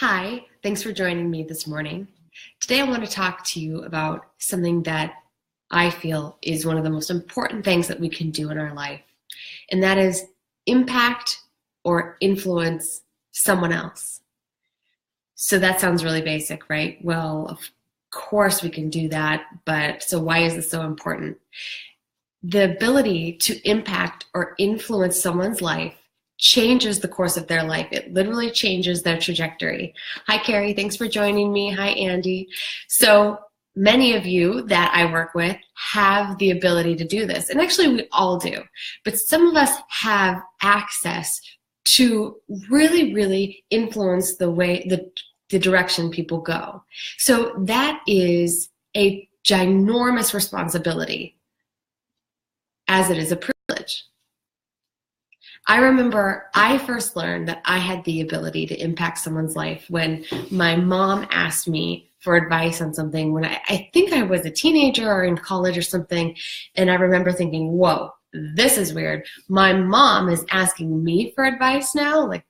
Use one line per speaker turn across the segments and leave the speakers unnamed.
Hi, thanks for joining me this morning. Today I want to talk to you about something that I feel is one of the most important things that we can do in our life, and that is impact or influence someone else. So that sounds really basic, right? Well, of course we can do that, but so why is this so important? The ability to impact or influence someone's life changes the course of their life. It literally changes their trajectory. Hi, Carrie. Thanks for joining me. Hi, Andy. So many of you that I work with have the ability to do this. And actually, we all do. But some of us have access to really influence the way, the direction people go. So that is a ginormous responsibility, as it is a privilege. I remember I first learned that I had the ability to impact someone's life when my mom asked me for advice on something when I think I was a teenager or in college or something. And I remember thinking, whoa, this is weird. My mom is asking me for advice now. Like,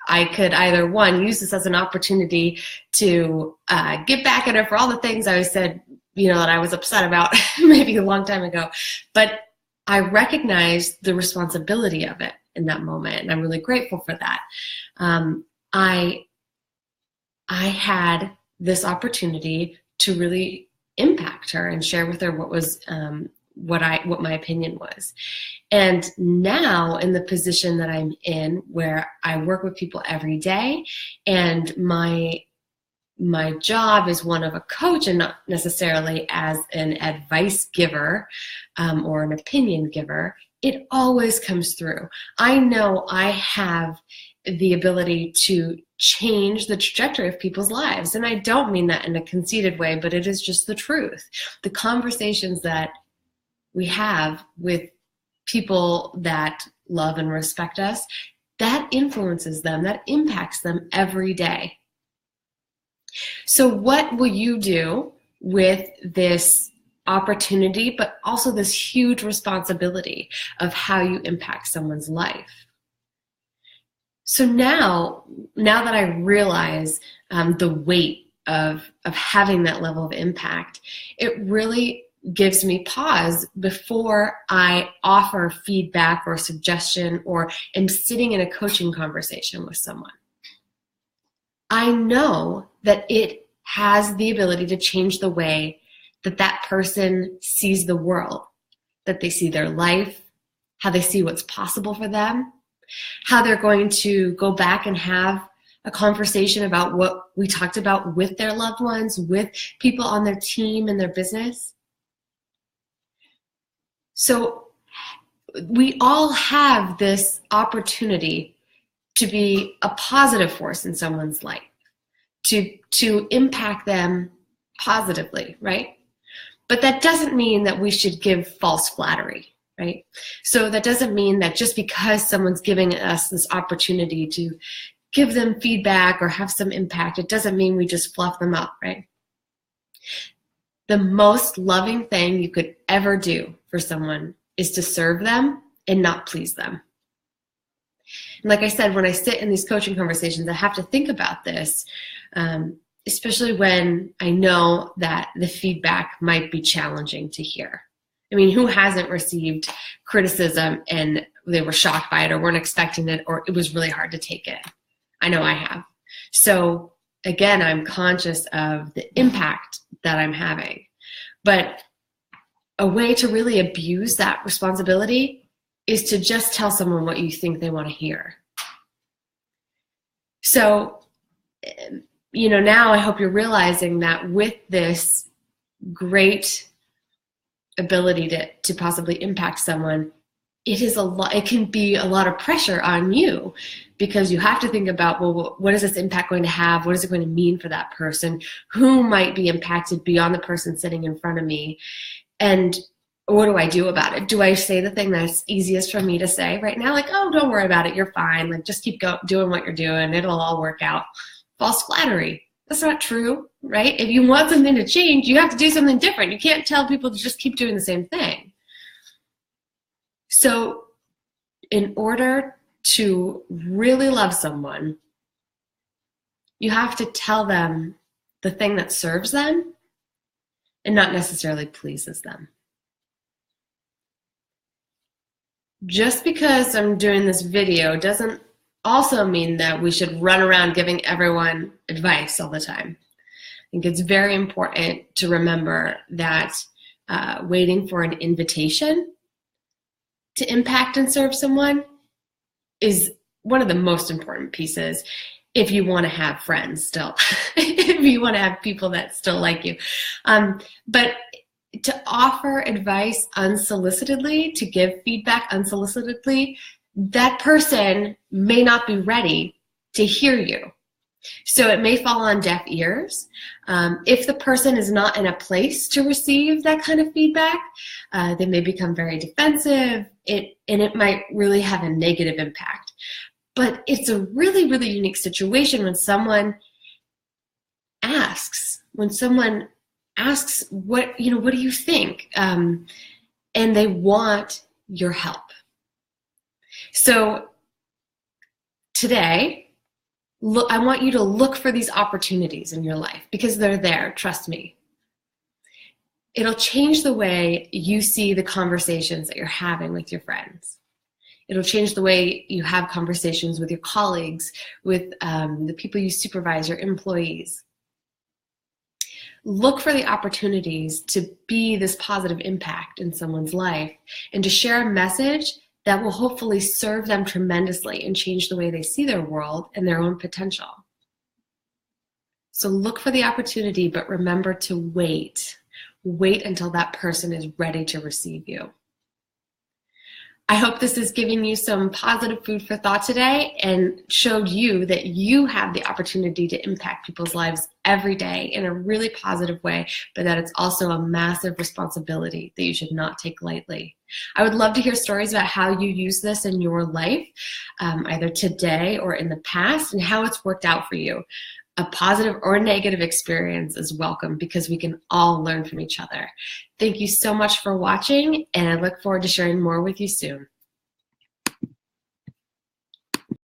I could either, one, use this as an opportunity to get back at her for all the things I said, that I was upset about maybe a long time ago. But I recognized the responsibility of it in that moment, and I'm really grateful for that. I had this opportunity to really impact her and share with her what was what my opinion was. And now in the position that I'm in, where I work with people every day, and my job is one of a coach and not necessarily as an advice giver or an opinion giver, it always comes through. I know I have the ability to change the trajectory of people's lives. And I don't mean that in a conceited way, but it is just the truth. The conversations that we have with people that love and respect us, that influences them, that impacts them every day. So what will you do with this opportunity, but also this huge responsibility of how you impact someone's life? So now that I realize the weight of having that level of impact, it really gives me pause before I offer feedback or suggestion or am sitting in a coaching conversation with someone. I know that it has the ability to change the way that that person sees the world, that they see their life, how they see what's possible for them, how they're going to go back and have a conversation about what we talked about with their loved ones, with people on their team and their business. So we all have this opportunity to be a positive force in someone's life, to impact them positively, right? But that doesn't mean that we should give false flattery, right? So that doesn't mean that just because someone's giving us this opportunity to give them feedback or have some impact, it doesn't mean we just fluff them up, right? The most loving thing you could ever do for someone is to serve them and not please them. And like I said, when I sit in these coaching conversations, I have to think about this, especially when I know that the feedback might be challenging to hear. I mean, who hasn't received criticism and they were shocked by it or weren't expecting it, or it was really hard to take it? I know I have. So again, I'm conscious of the impact that I'm having. But a way to really abuse that responsibility is to just tell someone what you think they want to hear. So, now I hope you're realizing that with this great ability to possibly impact someone, it can be a lot of pressure on you, because you have to think about, well, what is this impact going to have? What is it going to mean for that person? Who might be impacted beyond the person sitting in front of me? And what do I do about it? Do I say the thing that's easiest for me to say right now? Like, oh, don't worry about it. You're fine. Like, just keep doing what you're doing. It'll all work out. False flattery. That's not true, right? If you want something to change, you have to do something different. You can't tell people to just keep doing the same thing. So in order to really love someone, You have to tell them the thing that serves them and not necessarily pleases them. Just because I'm doing this video doesn't also mean that we should run around giving everyone advice all the time. I think it's very important to remember that waiting for an invitation to impact and serve someone is one of the most important pieces if you want to have friends still, if you want to have people that still like you. But to offer advice unsolicitedly, to give feedback unsolicitedly, that person may not be ready to hear you. So it may fall on deaf ears. If the person is not in a place to receive that kind of feedback, they may become very defensive, and it might really have a negative impact. But it's a really, really unique situation when someone asks, what do you think? And they want your help. So today, I want you to look for these opportunities in your life because they're there, trust me. It'll change the way you see the conversations that you're having with your friends. It'll change the way you have conversations with your colleagues, with the people you supervise, your employees. Look for the opportunities to be this positive impact in someone's life and to share a message that will hopefully serve them tremendously and change the way they see their world and their own potential. So look for the opportunity, but remember to wait. Wait until that person is ready to receive you. I hope this is giving you some positive food for thought today and showed you that you have the opportunity to impact people's lives every day in a really positive way, but that it's also a massive responsibility that you should not take lightly. I would love to hear stories about how you use this in your life, either today or in the past, and how it's worked out for you. A positive or negative experience is welcome because we can all learn from each other. Thank you so much for watching, and I look forward to sharing more with you soon.